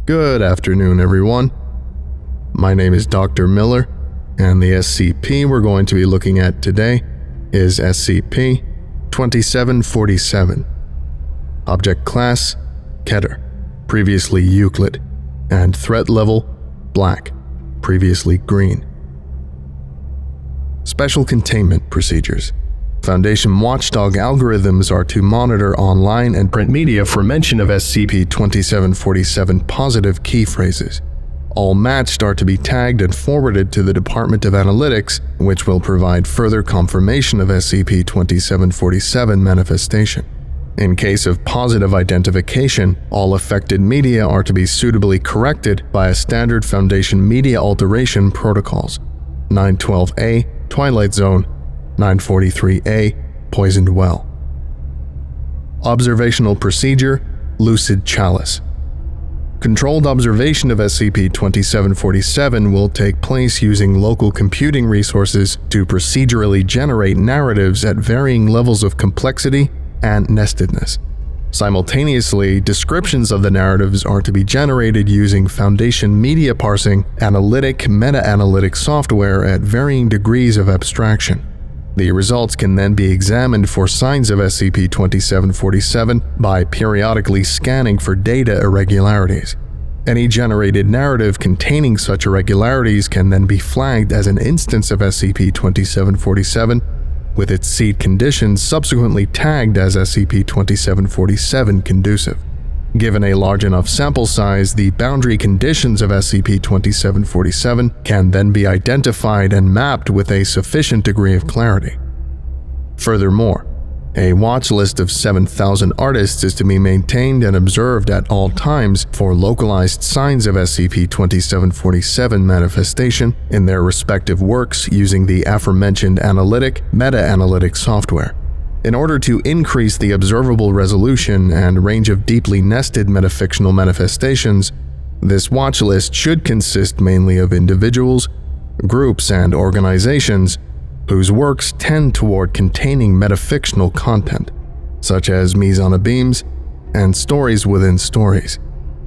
Good afternoon, everyone. My name is Dr. Miller, and the SCP we're going to be looking at today is SCP-2747. Object Class: Keter, previously Euclid, and Threat Level: Black, previously Green. Special Containment Procedures. Foundation watchdog algorithms are to monitor online and print media for mention of SCP-2747 positive keyphrases. All matched are to be tagged and forwarded to the Department of Analytics, which will provide further confirmation of SCP-2747 manifestation. In case of positive identification, all affected media are to be suitably corrected by a standard Foundation media alteration protocols. 912A, Twilight Zone, 943A, Poisoned Well. Observational Procedure: Lucid Chalice. Controlled observation of SCP-2747 will take place using local computing resources to procedurally generate narratives at varying levels of complexity and nestedness. Simultaneously, descriptions of the narratives are to be generated using Foundation media parsing, analytic, meta-analytic software at varying degrees of abstraction. The results can then be examined for signs of SCP-2747 by periodically scanning for data irregularities. Any generated narrative containing such irregularities can then be flagged as an instance of SCP-2747, with its seed conditions subsequently tagged as SCP-2747 conducive. Given a large enough sample size, the boundary conditions of SCP-2747 can then be identified and mapped with a sufficient degree of clarity. Furthermore, a watch list of 7,000 artists is to be maintained and observed at all times for localized signs of SCP-2747 manifestation in their respective works using the aforementioned analytic, meta-analytic software. In order to increase the observable resolution and range of deeply nested metafictional manifestations, this watch list should consist mainly of individuals, groups, and organizations whose works tend toward containing metafictional content, such as mise-en-abîmes and stories within stories.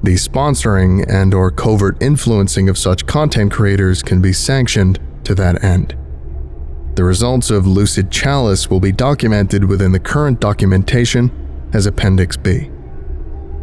The sponsoring and/or covert influencing of such content creators can be sanctioned to that end. The results of Lucid Chalice will be documented within the current documentation as Appendix B.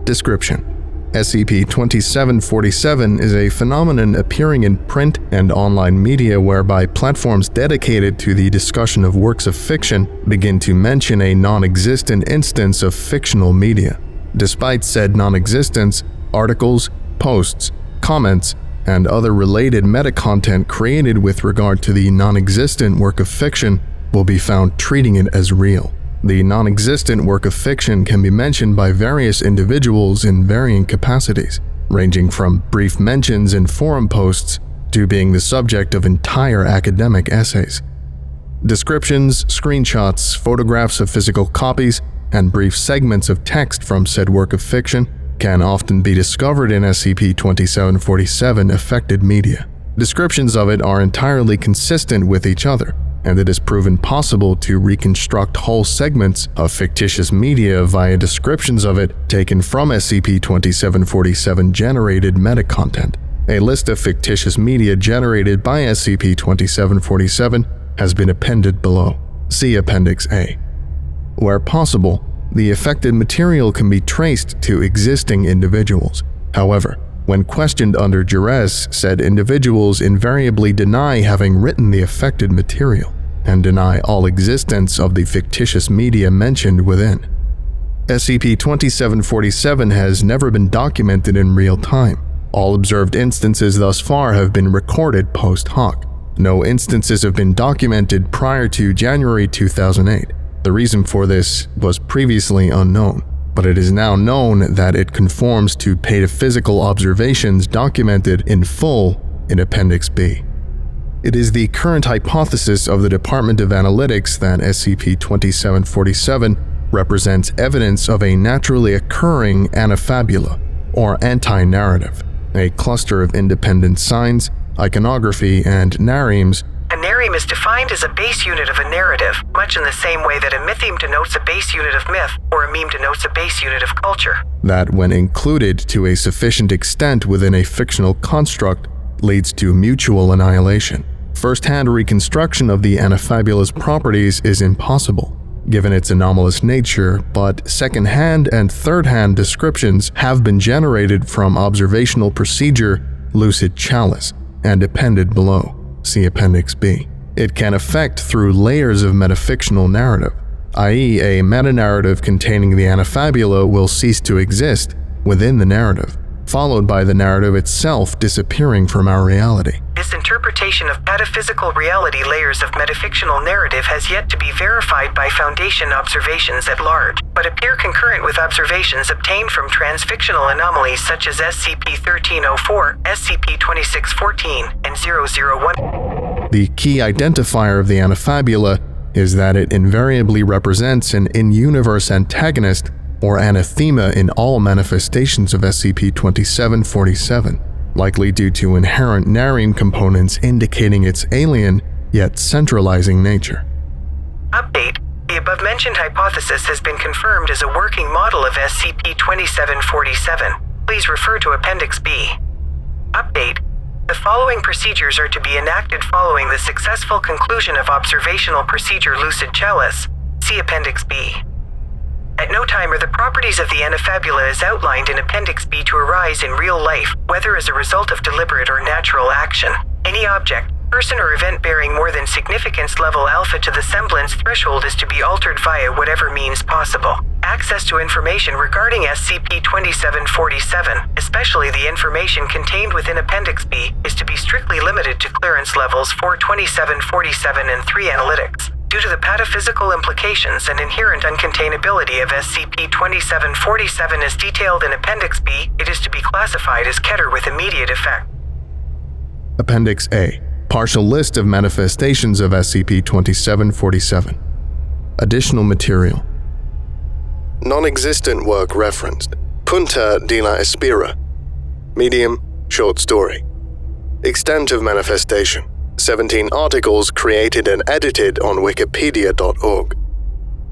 Description: SCP-2747 is a phenomenon appearing in print and online media whereby platforms dedicated to the discussion of works of fiction begin to mention a non-existent instance of fictional media. Despite said non-existence, articles, posts, comments, and other related meta-content created with regard to the non-existent work of fiction will be found treating it as real. The non-existent work of fiction can be mentioned by various individuals in varying capacities, ranging from brief mentions in forum posts to being the subject of entire academic essays. Descriptions, screenshots, photographs of physical copies, and brief segments of text from said work of fiction can often be discovered in SCP-2747 affected media. Descriptions of it are entirely consistent with each other, and it is proven possible to reconstruct whole segments of fictitious media via descriptions of it taken from SCP-2747 generated meta-content. A list of fictitious media generated by SCP-2747 has been appended below. See Appendix A. Where possible, the affected material can be traced to existing individuals. However, when questioned under duress, said individuals invariably deny having written the affected material and deny all existence of the fictitious media mentioned within. SCP-2747 has never been documented in real time. All observed instances thus far have been recorded post hoc. No instances have been documented prior to January 2008. The reason for this was previously unknown, but it is now known that it conforms to pataphysical observations documented in full in Appendix B. It is the current hypothesis of the Department of Analytics that SCP-2747 represents evidence of a naturally occurring anafabula, or anti-narrative, a cluster of independent signs, iconography, and naremes. A narrative mereme is defined as a base unit of a narrative, much in the same way that a mytheme denotes a base unit of myth, or a meme denotes a base unit of culture. That, when included to a sufficient extent within a fictional construct, leads to mutual annihilation. First-hand reconstruction of the anafabula's properties is impossible, given its anomalous nature, but second-hand and third-hand descriptions have been generated from observational procedure Lucid Chalice and appended below. See Appendix B. It can affect through layers of metafictional narrative, i.e. a meta-narrative containing the anafabula will cease to exist within the narrative, followed by the narrative itself disappearing from our reality. This interpretation of metaphysical reality layers of metafictional narrative has yet to be verified by Foundation observations at large, but appear concurrent with observations obtained from transfictional anomalies such as SCP-1304, SCP-2614, and 001. The key identifier of the anafabula is that it invariably represents an in-universe antagonist or anathema in all manifestations of SCP-2747, likely due to inherent narreme components indicating its alien yet centralizing nature. Update: the above-mentioned hypothesis has been confirmed as a working model of SCP-2747. Please refer to Appendix B. Update: the following procedures are to be enacted following the successful conclusion of observational procedure Lucid Chalice. See Appendix B. At no time are the properties of the anafabula as outlined in Appendix B to arise in real life, whether as a result of deliberate or natural action. Any object, person or event bearing more than significance level alpha to the semblance threshold is to be altered via whatever means possible. Access to information regarding SCP-2747, especially the information contained within Appendix B, is to be strictly limited to clearance levels 42747 and 3 analytics. Due to the pataphysical implications and inherent uncontainability of SCP-2747 as detailed in Appendix B, it is to be classified as Keter with immediate effect. Appendix A. Partial list of manifestations of SCP-2747. Additional material. Non-existent work referenced. Punta de la Espira. Medium, short story. Extent of manifestation. 17 articles created and edited on wikipedia.org.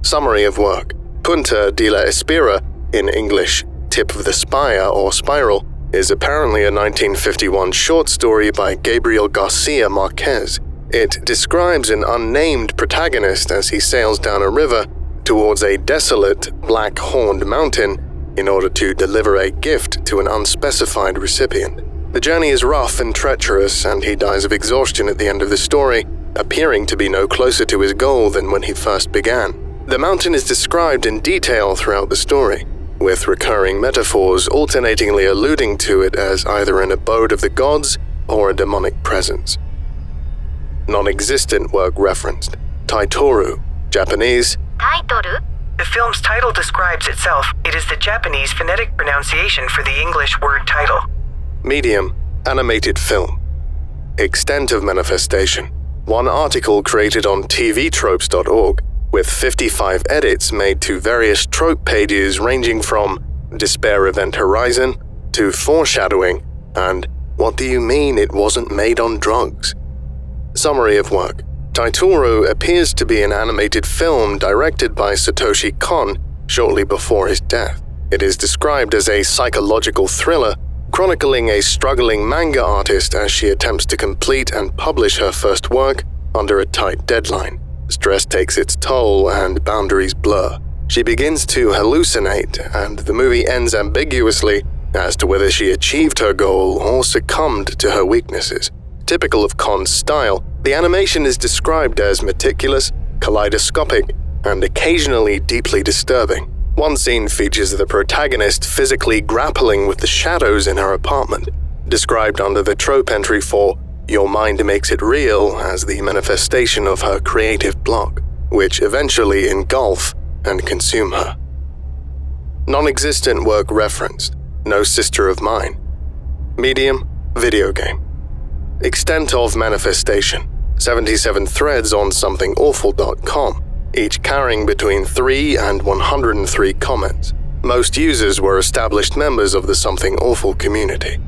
Summary of work. Punta de la Espira, in English, Tip of the Spire or Spiral, is apparently a 1951 short story by Gabriel Garcia Marquez. It describes an unnamed protagonist as he sails down a river towards a desolate, black-horned mountain in order to deliver a gift to an unspecified recipient. The journey is rough and treacherous, and he dies of exhaustion at the end of the story, appearing to be no closer to his goal than when he first began. The mountain is described in detail throughout the story, with recurring metaphors alternatingly alluding to it as either an abode of the gods or a demonic presence. Non-existent work referenced. Taitoru, Japanese. Taitoru? The film's title describes itself. It is the Japanese phonetic pronunciation for the English word title. Medium, animated film. Extent of manifestation. One article created on tvtropes.org, with 55 edits made to various trope pages ranging from Despair Event Horizon to Foreshadowing and What Do You Mean It Wasn't Made on Drugs? Summary of work. Taitoru appears to be an animated film directed by Satoshi Kon shortly before his death. It is described as a psychological thriller chronicling a struggling manga artist as she attempts to complete and publish her first work under a tight deadline. Stress takes its toll and boundaries blur. She begins to hallucinate, and the movie ends ambiguously as to whether she achieved her goal or succumbed to her weaknesses. Typical of Kon's style, the animation is described as meticulous, kaleidoscopic, and occasionally deeply disturbing. One scene features the protagonist physically grappling with the shadows in her apartment, described under the trope entry for Your Mind Makes It Real as the manifestation of her creative block, which eventually engulf and consume her. Non-existent work referenced. No Sister of Mine. Medium, video game. Extent of manifestation. 77 threads on somethingawful.com. each carrying between 3 and 103 comments. Most users were established members of the Something Awful community.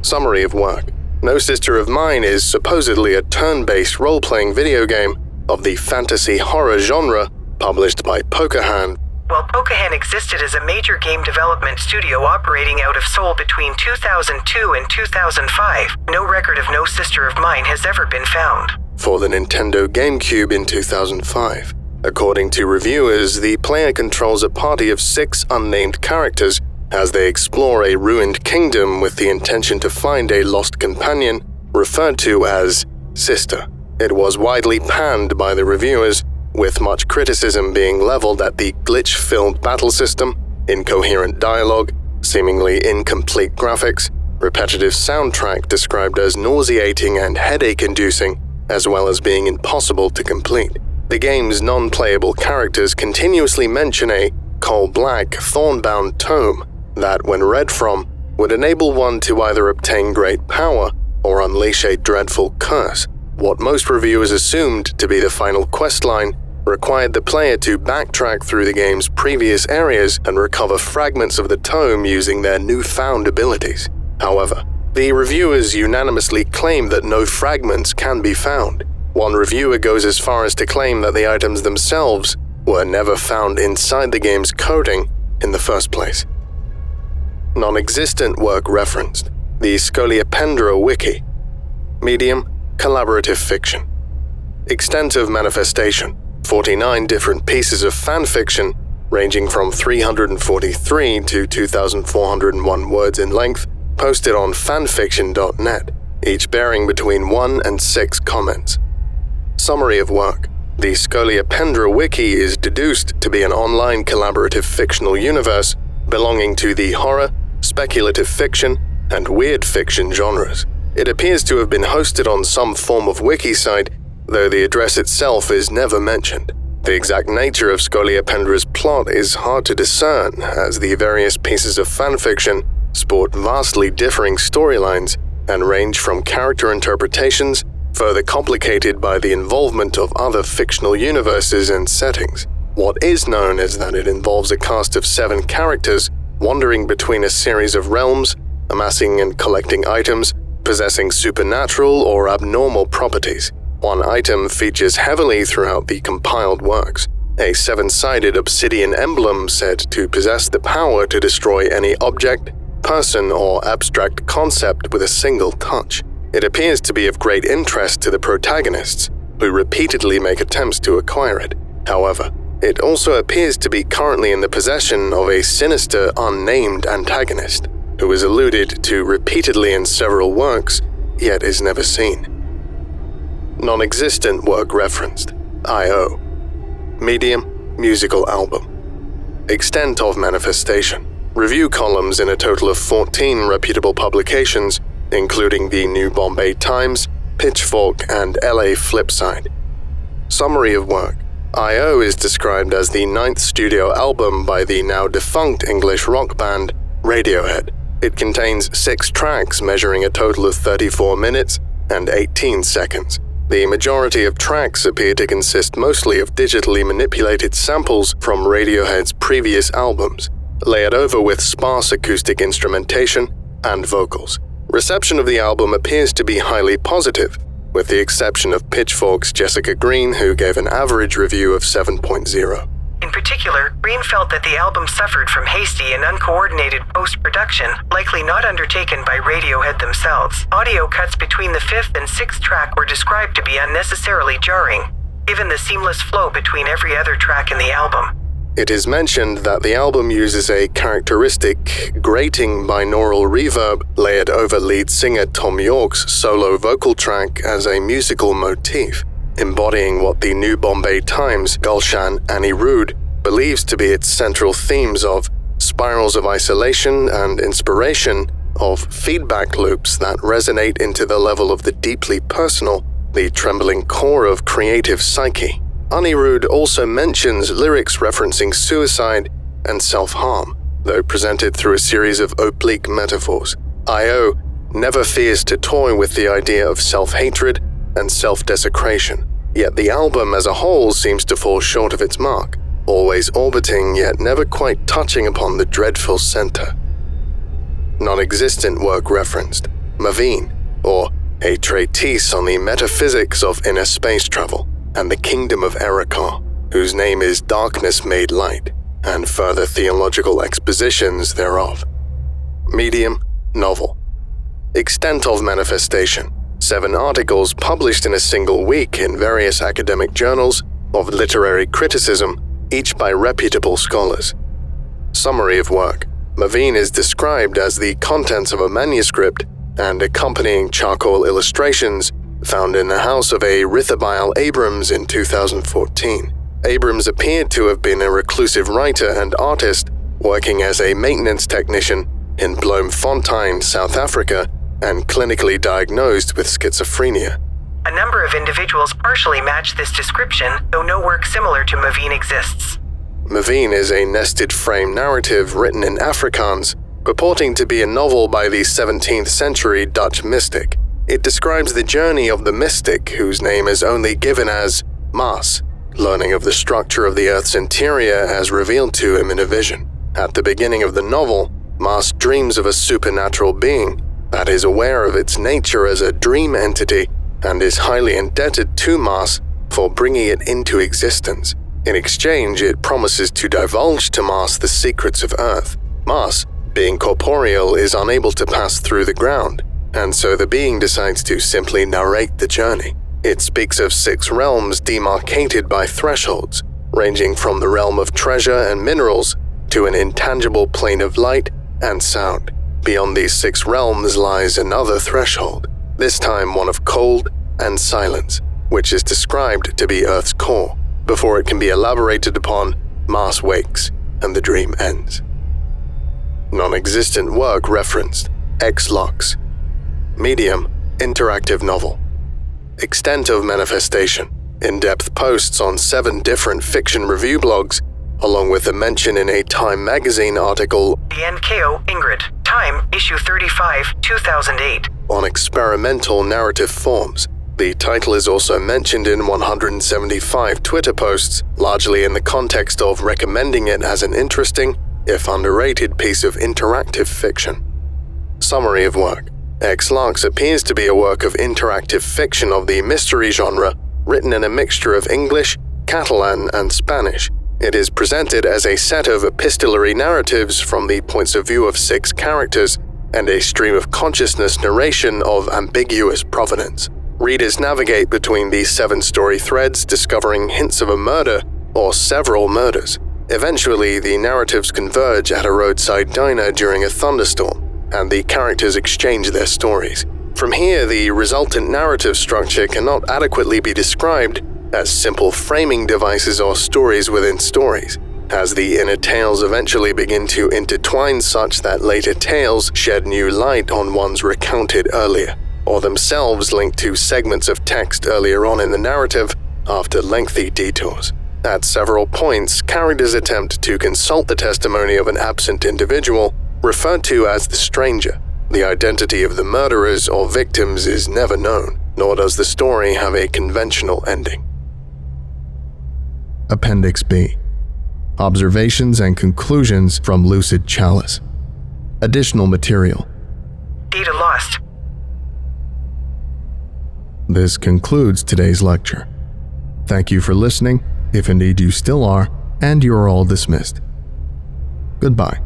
Summary of work. No Sister of Mine is supposedly a turn-based role-playing video game of the fantasy horror genre published by Pokahan. While Pokahan existed as a major game development studio operating out of Seoul between 2002 and 2005, no record of No Sister of Mine has ever been found. For the Nintendo GameCube in 2005. According to reviewers, the player controls a party of 6 unnamed characters as they explore a ruined kingdom with the intention to find a lost companion, referred to as Sister. It was widely panned by the reviewers, with much criticism being leveled at the glitch-filled battle system, incoherent dialogue, seemingly incomplete graphics, repetitive soundtrack described as nauseating and headache-inducing, as well as being impossible to complete. The game's non-playable characters continuously mention a coal-black, thorn-bound tome that, when read from, would enable one to either obtain great power or unleash a dreadful curse. What most reviewers assumed to be the final questline required the player to backtrack through the game's previous areas and recover fragments of the tome using their newfound abilities. However, the reviewers unanimously claim that no fragments can be found. One reviewer goes as far as to claim that the items themselves were never found inside the game's coding in the first place. Non-existent work referenced. The Scoliopendra Wiki. Medium: collaborative fiction. Extent of manifestation: 49 different pieces of fan fiction, ranging from 343 to 2,401 words in length, posted on fanfiction.net, each bearing between 1 and 6 comments. Summary of work. The Scoliopendra Wiki is deduced to be an online collaborative fictional universe belonging to the horror, speculative fiction, and weird fiction genres. It appears to have been hosted on some form of wiki site, though the address itself is never mentioned. The exact nature of Scoliopendra's plot is hard to discern, as the various pieces of fanfiction sport vastly differing storylines and range from character interpretations, further complicated by the involvement of other fictional universes and settings. What is known is that it involves a cast of 7 characters wandering between a series of realms, amassing and collecting items, possessing supernatural or abnormal properties. One item features heavily throughout the compiled works, a 7-sided obsidian emblem said to possess the power to destroy any object, person, or abstract concept with a single touch. It appears to be of great interest to the protagonists, who repeatedly make attempts to acquire it. However, it also appears to be currently in the possession of a sinister, unnamed antagonist, who is alluded to repeatedly in several works, yet is never seen. Non-existent work referenced. I.O. Medium: musical album. Extent of manifestation. Review columns in a total of 14 reputable publications, including the New Bombay Times, Pitchfork, and LA Flipside. Summary of work. I.O. is described as the 9th studio album by the now defunct English rock band Radiohead. It contains 6 tracks measuring a total of 34 minutes and 18 seconds. The majority of tracks appear to consist mostly of digitally manipulated samples from Radiohead's previous albums, layered over with sparse acoustic instrumentation and vocals. Reception of the album appears to be highly positive, with the exception of Pitchfork's Jessica Green, who gave an average review of 7.0. In particular, Green felt that the album suffered from hasty and uncoordinated post-production, likely not undertaken by Radiohead themselves. Audio cuts between the 5th and 6th track were described to be unnecessarily jarring, given the seamless flow between every other track in the album. It is mentioned that the album uses a characteristic, grating binaural reverb layered over lead singer Tom York's solo vocal track as a musical motif, embodying what the New Bombay Times' Gulshan Anirudh believes to be its central themes of spirals of isolation and inspiration, of feedback loops that resonate into the level of the deeply personal, the trembling core of creative psyche. Anirudh also mentions lyrics referencing suicide and self-harm, though presented through a series of oblique metaphors. I.O. never fears to toy with the idea of self-hatred and self-desecration, yet the album as a whole seems to fall short of its mark, always orbiting yet never quite touching upon the dreadful center. Non-existent work referenced. Maveen. or a treatise on the metaphysics of inner space travel and the kingdom of Erekar, whose name is Darkness Made Light, and further theological expositions thereof. Medium, novel. Extent of manifestation: 7 articles published in a single week in various academic journals of literary criticism, each by reputable scholars. Summary of work: Maveen is described as the contents of a manuscript and accompanying charcoal illustrations found in the house of a Rithabiel Abrams in 2014. Abrams appeared to have been a reclusive writer and artist working as a maintenance technician in Bloemfontein, South Africa, and clinically diagnosed with schizophrenia. A number of individuals partially match this description, though no work similar to Maveen exists. Maveen is a nested frame narrative written in Afrikaans, purporting to be a novel by the 17th century Dutch mystic. It describes the journey of the mystic, whose name is only given as Maas, learning of the structure of the Earth's interior as revealed to him in a vision. At the beginning of the novel, Maas dreams of a supernatural being that is aware of its nature as a dream entity and is highly indebted to Maas for bringing it into existence. In exchange, it promises to divulge to Maas the secrets of Earth. Maas, being corporeal, is unable to pass through the ground, and so the being decides to simply narrate the journey. It speaks of 6 realms demarcated by thresholds, ranging from the realm of treasure and minerals to an intangible plane of light and sound. Beyond these 6 realms lies another threshold, this time one of cold and silence, which is described to be Earth's core. Before it can be elaborated upon, Maas wakes and the dream ends. Non-existent work referenced: X-Locks. Medium, interactive novel. Extent of manifestation: in-depth posts on 7 different fiction review blogs, along with a mention in a Time magazine article, The NKO Ingrid, Time, Issue 35, 2008, on experimental narrative forms. The title is also mentioned in 175 Twitter posts, largely in the context of recommending it as an interesting, if underrated, piece of interactive fiction. Summary of work: X-Locks appears to be a work of interactive fiction of the mystery genre, written in a mixture of English, Catalan, and Spanish. It is presented as a set of epistolary narratives from the points of view of 6 characters and a stream of consciousness narration of ambiguous provenance. Readers navigate between these 7 story threads, discovering hints of a murder or several murders. Eventually, the narratives converge at a roadside diner during a thunderstorm, and the characters exchange their stories. From here, the resultant narrative structure cannot adequately be described as simple framing devices or stories within stories, as the inner tales eventually begin to intertwine such that later tales shed new light on ones recounted earlier, or themselves link to segments of text earlier on in the narrative after lengthy detours. At several points, characters attempt to consult the testimony of an absent individual, referred to as the stranger. The identity of the murderers or victims is never known, nor does the story have a conventional ending. Appendix B. Observations and conclusions from Lucid Chalice. Additional material. Data lost. This concludes today's lecture. Thank you for listening, if indeed you still are, and you are all dismissed. Goodbye.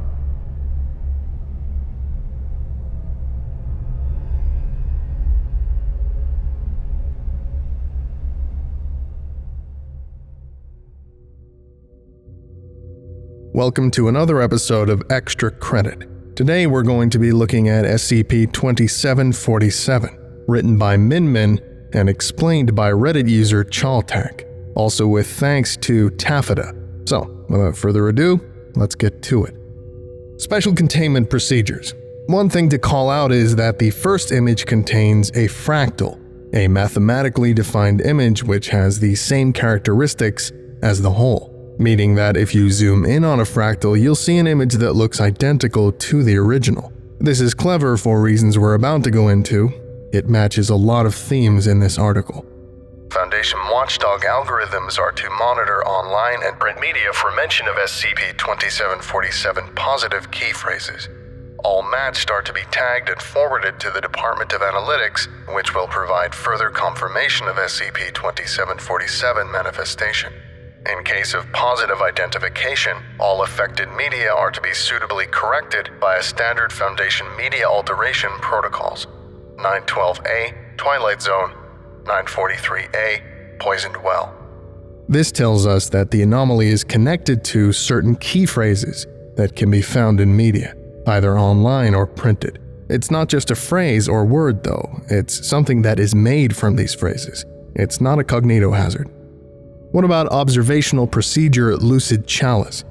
Welcome to another episode of Extra Credit. Today we're going to be looking at SCP-2747, written by Min and explained by Reddit user Chaltak, also with thanks to Taffeta. So, without further ado, let's get to it. Special Containment Procedures. One thing to call out is that the first image contains a fractal, a mathematically defined image which has the same characteristics as the whole, meaning that if you zoom in on a fractal, you'll see an image that looks identical to the original. This is clever for reasons we're about to go into. It matches a lot of themes in this article. Foundation watchdog algorithms are to monitor online and print media for mention of SCP-2747 positive keyphrases. All matched are to be tagged and forwarded to the Department of Analytics, which will provide further confirmation of SCP-2747 manifestation. In case of positive identification, all affected media are to be suitably corrected by a standard Foundation media alteration protocols. 912A, Twilight Zone. 943A, Poisoned Well. This tells us that the anomaly is connected to certain key phrases that can be found in media, either online or printed. It's not just a phrase or word though, it's something that is made from these phrases. It's not a cognitohazard. What about observational procedure Lucid Chalice?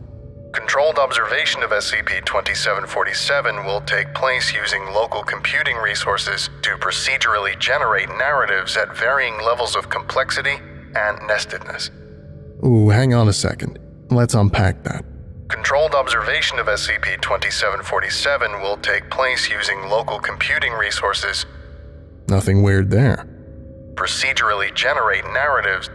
Controlled observation of SCP-2747 will take place using local computing resources to procedurally generate narratives at varying levels of complexity and nestedness. Ooh, hang on a second. Let's unpack that. Controlled observation of SCP-2747 will take place using local computing resources. Nothing weird there. Procedurally generate narratives.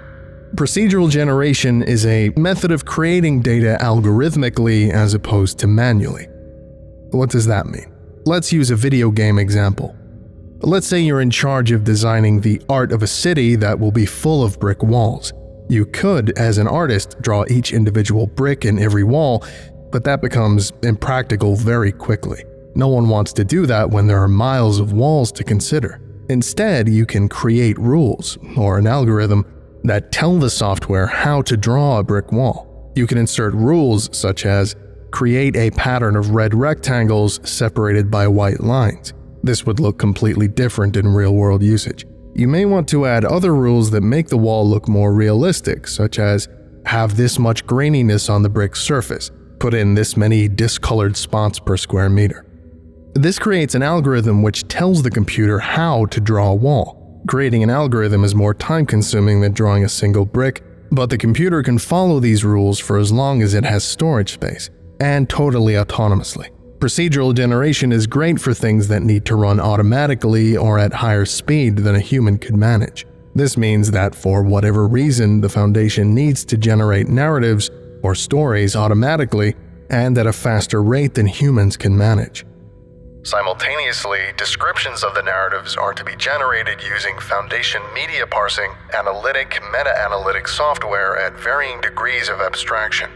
Procedural generation is a method of creating data algorithmically as opposed to manually. What does that mean? Let's use a video game example. Let's say you're in charge of designing the art of a city that will be full of brick walls. You could, as an artist, draw each individual brick in every wall, but that becomes impractical very quickly. No one wants to do that when there are miles of walls to consider. Instead, you can create rules, or an algorithm, that tell the software how to draw a brick wall. You can insert rules such as create a pattern of red rectangles separated by white lines. This would look completely different in real-world usage. You may want to add other rules that make the wall look more realistic, such as have this much graininess on the brick surface, put in this many discolored spots per square meter. This creates an algorithm which tells the computer how to draw a wall. Creating an algorithm is more time-consuming than drawing a single brick, but the computer can follow these rules for as long as it has storage space, and totally autonomously. Procedural generation is great for things that need to run automatically or at higher speed than a human could manage. This means that for whatever reason, the Foundation needs to generate narratives or stories automatically and at a faster rate than humans can manage. Simultaneously, descriptions of the narratives are to be generated using Foundation media parsing, analytic, meta-analytic software at varying degrees of abstraction.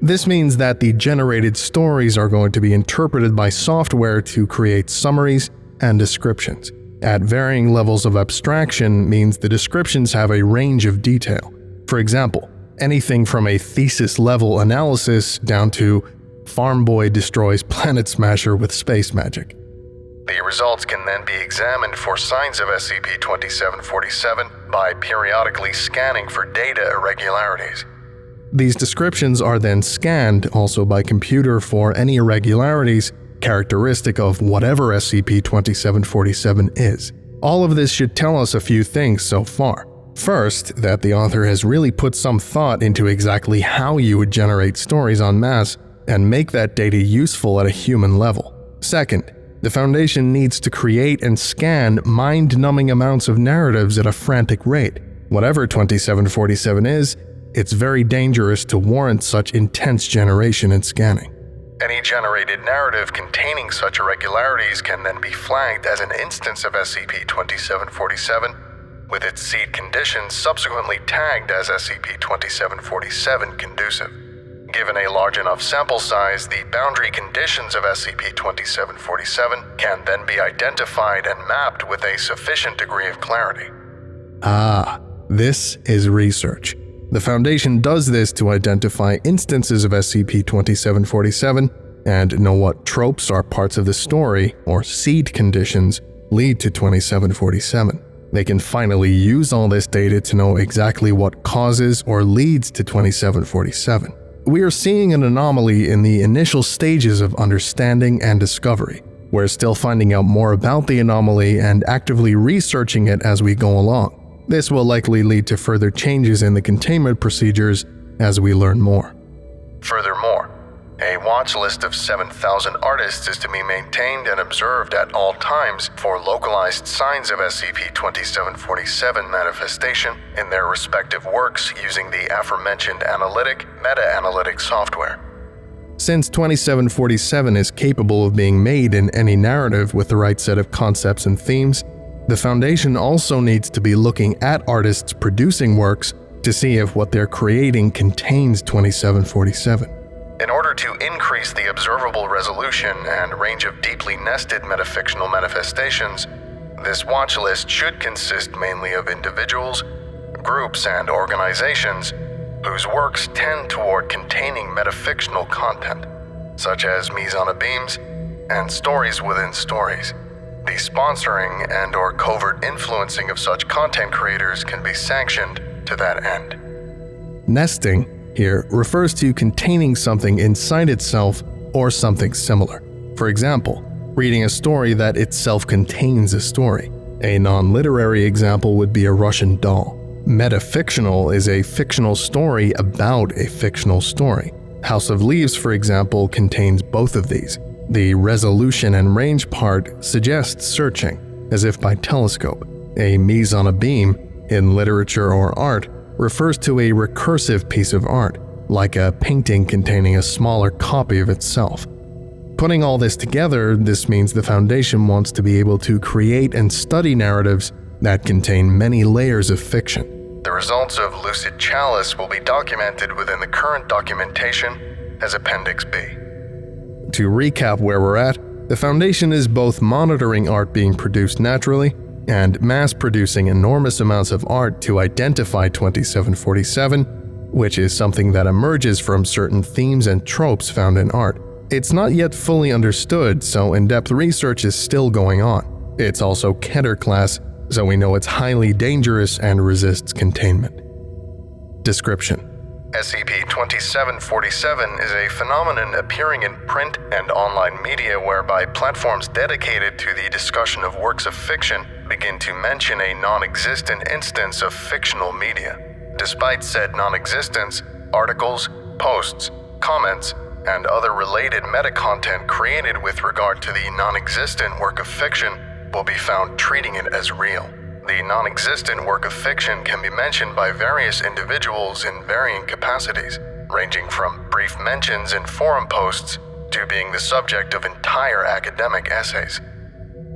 This means that the generated stories are going to be interpreted by software to create summaries and descriptions. At varying levels of abstraction means the descriptions have a range of detail. For example, anything from a thesis-level analysis down to Farm Boy destroys Planet Smasher with space magic. The results can then be examined for signs of SCP-2747 by periodically scanning for data irregularities. These descriptions are then scanned also by computer for any irregularities characteristic of whatever SCP-2747 is. All of this should tell us a few things so far. First, that the author has really put some thought into exactly how you would generate stories en masse and make that data useful at a human level. Second, the Foundation needs to create and scan mind-numbing amounts of narratives at a frantic rate. Whatever 2747 is, it's very dangerous to warrant such intense generation and scanning. Any generated narrative containing such irregularities can then be flagged as an instance of SCP-2747, with its seed conditions subsequently tagged as SCP-2747 conducive. Given a large enough sample size, the boundary conditions of SCP-2747 can then be identified and mapped with a sufficient degree of clarity. Ah, this is research. The Foundation does this to identify instances of SCP-2747 and know what tropes are parts of the story, or seed conditions, lead to 2747. They can finally use all this data to know exactly what causes or leads to 2747. We are seeing an anomaly in the initial stages of understanding and discovery. We're still finding out more about the anomaly and actively researching it as we go along. This will likely lead to further changes in the containment procedures as we learn more. Furthermore, a watch list of 7,000 artists is to be maintained and observed at all times for localized signs of SCP-2747 manifestation in their respective works using the aforementioned analytic, meta-analytic software. Since 2747 is capable of being made in any narrative with the right set of concepts and themes, the Foundation also needs to be looking at artists producing works to see if what they're creating contains 2747. In order to increase the observable resolution and range of deeply nested metafictional manifestations, this watch list should consist mainly of individuals, groups, and organizations whose works tend toward containing metafictional content, such as mise-en-abymes and stories within stories. The sponsoring and/or covert influencing of such content creators can be sanctioned to that end. Nesting here refers to containing something inside itself or something similar. For example, reading a story that itself contains a story. A non-literary example would be a Russian doll. Metafictional is a fictional story about a fictional story. House of Leaves, for example, contains both of these. The resolution and range part suggests searching, as if by telescope. A mise-en-abyme, in literature or art, refers to a recursive piece of art, like a painting containing a smaller copy of itself. Putting all this together, this means the Foundation wants to be able to create and study narratives that contain many layers of fiction. The results of Lucid Chalice will be documented within the current documentation as Appendix B. To recap where we're at, the Foundation is both monitoring art being produced naturally and mass-producing enormous amounts of art to identify 2747, which is something that emerges from certain themes and tropes found in art. It's not yet fully understood, so in-depth research is still going on. It's also Keter class, so we know it's highly dangerous and resists containment. Description: SCP-2747 is a phenomenon appearing in print and online media whereby platforms dedicated to the discussion of works of fiction begin to mention a non-existent instance of fictional media. Despite said non-existence, articles, posts, comments, and other related meta-content created with regard to the non-existent work of fiction will be found treating it as real. The non-existent work of fiction can be mentioned by various individuals in varying capacities, ranging from brief mentions in forum posts to being the subject of entire academic essays.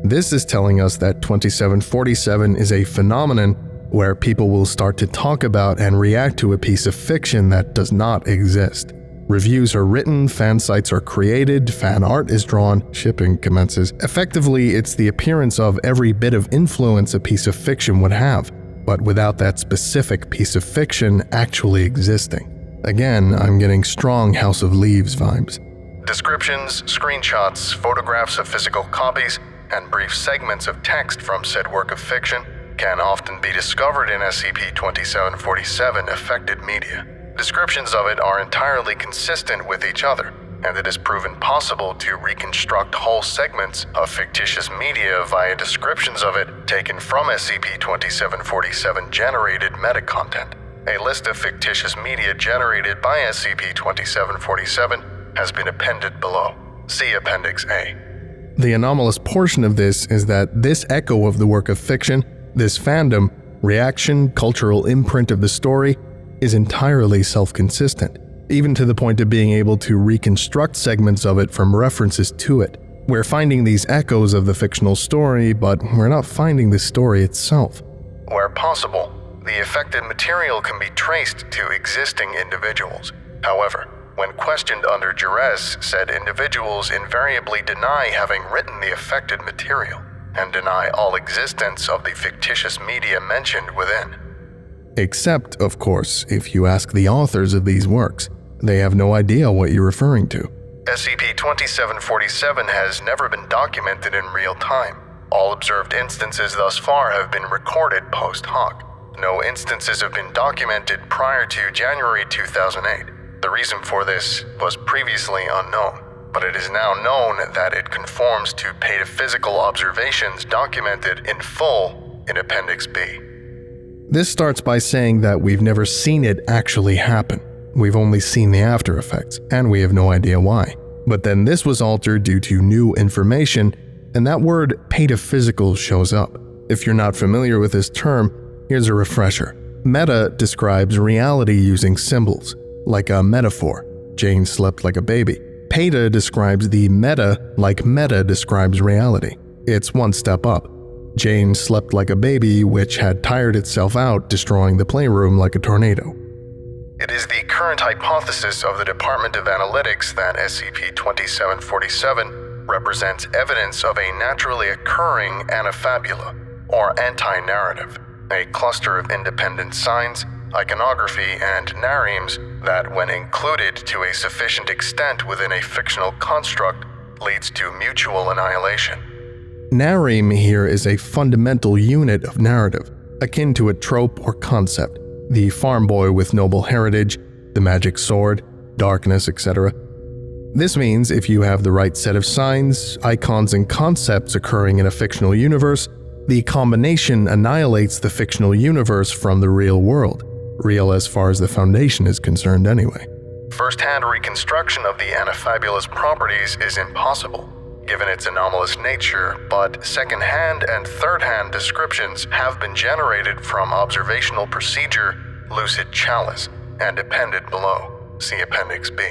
This is telling us that 2747 is a phenomenon where people will start to talk about and react to a piece of fiction that does not exist. Reviews are written, fan sites are created, fan art is drawn, shipping commences. Effectively, it's the appearance of every bit of influence a piece of fiction would have, but without that specific piece of fiction actually existing. Again, I'm getting strong House of Leaves vibes. Descriptions, screenshots, photographs of physical copies, and brief segments of text from said work of fiction can often be discovered in SCP-2747 affected media. Descriptions of it are entirely consistent with each other, and it is proven possible to reconstruct whole segments of fictitious media via descriptions of it taken from SCP-2747 generated meta-content. A list of fictitious media generated by SCP-2747 has been appended below. See Appendix A. The anomalous portion of this is that this echo of the work of fiction, this fandom, reaction, cultural imprint of the story, is entirely self-consistent, even to the point of being able to reconstruct segments of it from references to it. We're finding these echoes of the fictional story, but we're not finding the story itself. Where possible, the affected material can be traced to existing individuals. However, when questioned under duress, said individuals invariably deny having written the affected material and deny all existence of the fictitious media mentioned within. Except, of course, if you ask the authors of these works. They have no idea what you're referring to. SCP-2747 has never been documented in real time. All observed instances thus far have been recorded post hoc. No instances have been documented prior to January 2008. The reason for this was previously unknown, but it is now known that it conforms to pataphysical observations documented in full in Appendix B. This starts by saying that we've never seen it actually happen. We've only seen the after effects, and we have no idea why. But then this was altered due to new information, and that word pataphysical shows up. If you're not familiar with this term, here's a refresher. Meta describes reality using symbols, like a metaphor, Jane slept like a baby, Peta describes the meta like meta describes reality. It's one step up. Jane slept like a baby, which had tired itself out, destroying the playroom like a tornado. It is the current hypothesis of the Department of Analytics that SCP-2747 represents evidence of a naturally occurring anafabula, or anti-narrative, a cluster of independent signs, iconography, and naremes that, when included to a sufficient extent within a fictional construct, leads to mutual annihilation. Nareme here is a fundamental unit of narrative, akin to a trope or concept. The farm boy with noble heritage, the magic sword, darkness, etc. This means if you have the right set of signs, icons, and concepts occurring in a fictional universe, the combination annihilates the fictional universe from the real world, real as far as the Foundation is concerned anyway. First-hand reconstruction of the anafabula's properties is impossible, given its anomalous nature, but second-hand and third-hand descriptions have been generated from observational procedure Lucid Chalice and appended below. See Appendix B.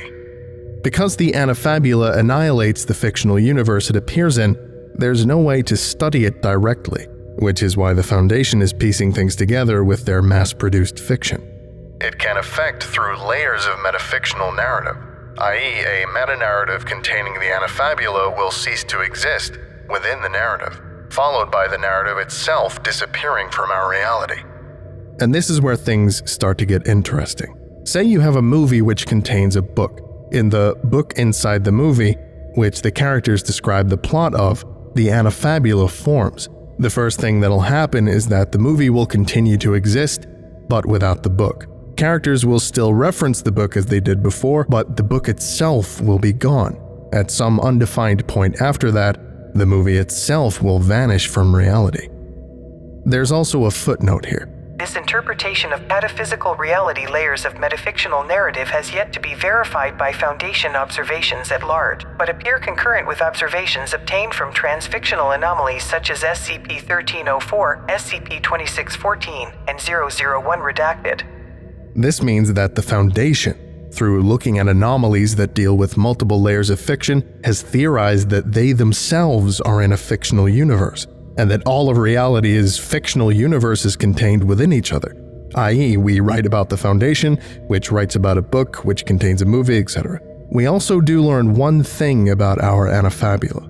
Because the anafabula annihilates the fictional universe it appears in, there's no way to study it directly, which is why the Foundation is piecing things together with their mass-produced fiction. It can affect through layers of metafictional narrative, i.e. a meta-narrative containing the anafabula will cease to exist within the narrative, followed by the narrative itself disappearing from our reality. And this is where things start to get interesting. Say you have a movie which contains a book. In the book inside the movie, which the characters describe the plot of, the anafabula forms. The first thing that'll happen is that the movie will continue to exist, but without the book. Characters will still reference the book as they did before, but the book itself will be gone. At some undefined point after that, the movie itself will vanish from reality. There's also a footnote here. This interpretation of metaphysical reality layers of metafictional narrative has yet to be verified by Foundation observations at large, but appear concurrent with observations obtained from transfictional anomalies such as SCP-1304, SCP-2614, and 001 redacted. This means that the Foundation, through looking at anomalies that deal with multiple layers of fiction, has theorized that they themselves are in a fictional universe, and that all of reality is fictional universes contained within each other, i.e. we write about the Foundation, which writes about a book, which contains a movie, etc. We also do learn one thing about our anafabula.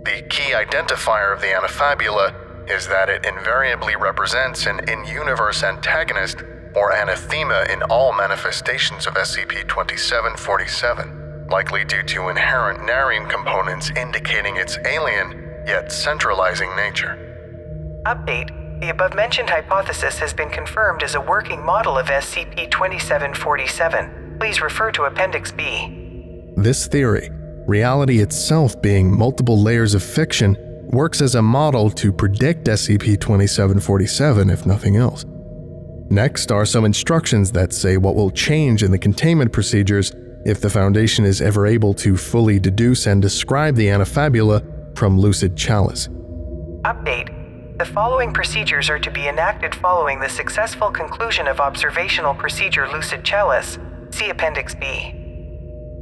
The key identifier of the anafabula is that it invariably represents an in-universe antagonist or anathema in all manifestations of SCP-2747, likely due to inherent nareme components indicating its alien, yet centralizing nature. Update: the above-mentioned hypothesis has been confirmed as a working model of SCP-2747. Please refer to Appendix B. This theory, reality itself being multiple layers of fiction, works as a model to predict SCP-2747 if nothing else. Next are some instructions that say what will change in the containment procedures if the Foundation is ever able to fully deduce and describe the anafabula from Lucid Chalice. Update: the following procedures are to be enacted following the successful conclusion of observational procedure Lucid Chalice. See Appendix B.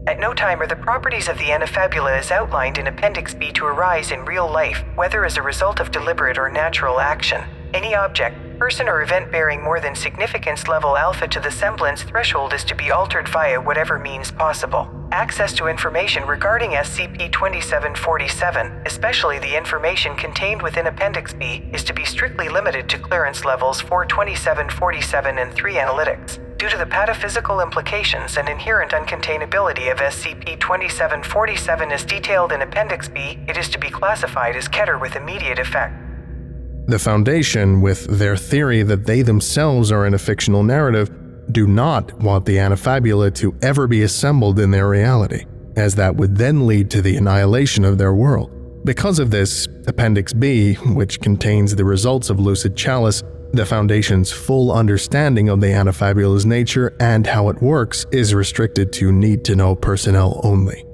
At no time are the properties of the anafabula as outlined in Appendix B to arise in real life, whether as a result of deliberate or natural action. Any object, person, or event bearing more than significance level alpha to the semblance threshold is to be altered via whatever means possible. Access to information regarding SCP-2747, especially the information contained within Appendix B, is to be strictly limited to clearance levels 42747 and 3 analytics. Due to the pataphysical implications and inherent uncontainability of SCP-2747 as detailed in Appendix B, it is to be classified as Keter with immediate effect. The Foundation, with their theory that they themselves are in a fictional narrative, do not want the anafabula to ever be assembled in their reality, as that would then lead to the annihilation of their world. Because of this, Appendix B, which contains the results of Lucid Chalice, the Foundation's full understanding of the anafabula's nature and how it works is restricted to need-to-know personnel only.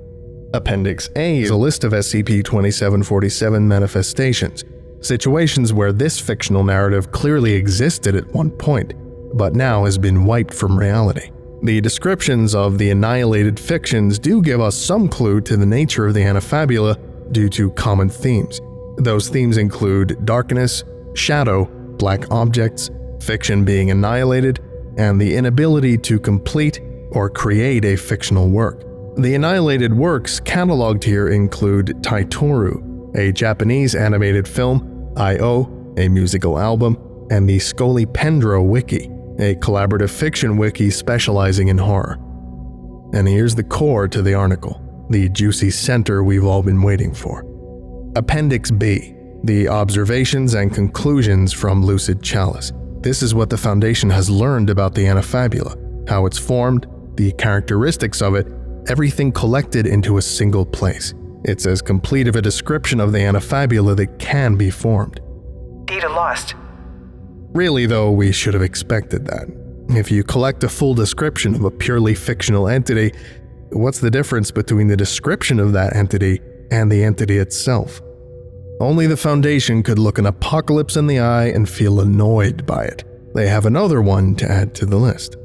Appendix A is a list of SCP-2747 manifestations, situations where this fictional narrative clearly existed at one point, but now has been wiped from reality. The descriptions of the annihilated fictions do give us some clue to the nature of the Anafabula due to common themes. Those themes include darkness, shadow, black objects, fiction being annihilated, and the inability to complete or create a fictional work. The annihilated works cataloged here include Taitoru, a Japanese animated film, I.O., a musical album, and the Scolipendro Wiki, a collaborative fiction wiki specializing in horror. And here's the core to the article, the juicy center we've all been waiting for. Appendix B, the observations and conclusions from Lucid Chalice. This is what the Foundation has learned about the Anafabula, how it's formed, the characteristics of it, everything collected into a single place. It's as complete of a description of the Anafabula that can be formed. Data lost. Really, though, we should have expected that. If you collect a full description of a purely fictional entity, what's the difference between the description of that entity and the entity itself? Only the Foundation could look an apocalypse in the eye and feel annoyed by it. They have another one to add to the list.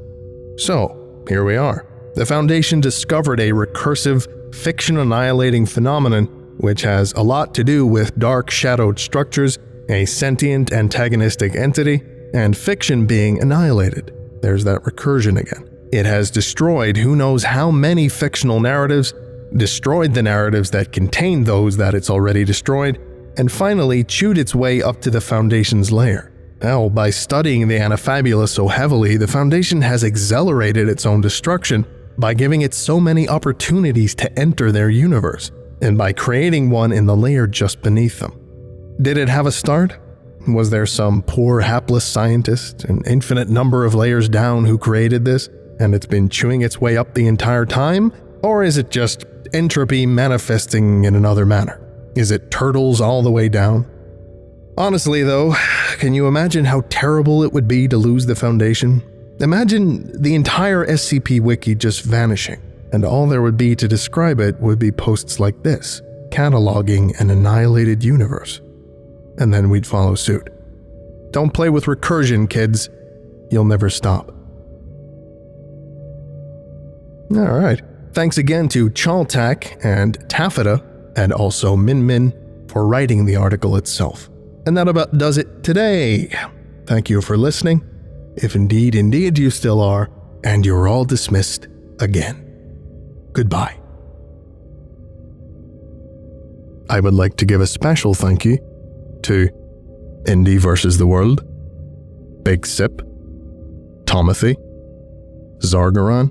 So, here we are. The Foundation discovered a recursive, fiction-annihilating phenomenon which has a lot to do with dark shadowed structures, a sentient antagonistic entity, and fiction being annihilated. There's that recursion again. It has destroyed who knows how many fictional narratives, destroyed the narratives that contain those that it's already destroyed, and finally chewed its way up to the Foundation's lair. Hell, by studying the Anafabula so heavily, the Foundation has accelerated its own destruction by giving it so many opportunities to enter their universe, and by creating one in the layer just beneath them. Did it have a start? Was there some poor hapless scientist, an infinite number of layers down, who created this, and it's been chewing its way up the entire time? Or is it just entropy manifesting in another manner? Is it turtles all the way down? Honestly though, can you imagine how terrible it would be to lose the Foundation? Imagine the entire SCP wiki just vanishing, and all there would be to describe it would be posts like this, cataloging an annihilated universe. And then we'd follow suit. Don't play with recursion, kids. You'll never stop. Alright, thanks again to Chaltak and Taffeta, and also Min Min, for writing the article itself. And that about does it today. Thank you for listening, if indeed you still are, and you're all dismissed again. Goodbye. I would like to give a special thank you to Indy vs. the World, Big Sip, Tomothy, Zargaron,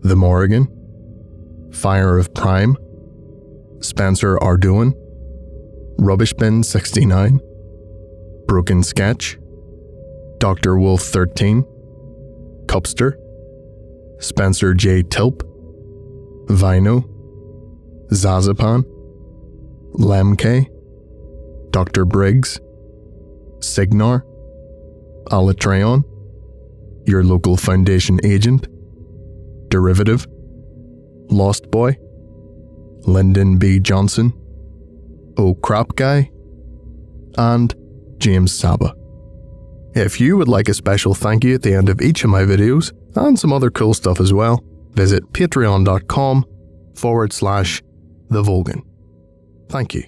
The Morrigan, Fire of Prime, Spencer Arduin, Rubbishbin69, Broken Sketch, Dr. Wolf 13, Cupster, Spencer J. Tilp, Vino, Zazapan, Lemke, Dr. Briggs, Signar, Alatreon, Your Local Foundation Agent, Derivative, Lost Boy, Lyndon B. Johnson, Oh Crap Guy, and James Saba. If you would like a special thank you at the end of each of my videos, and some other cool stuff as well, visit patreon.com/TheVolgun. Thank you.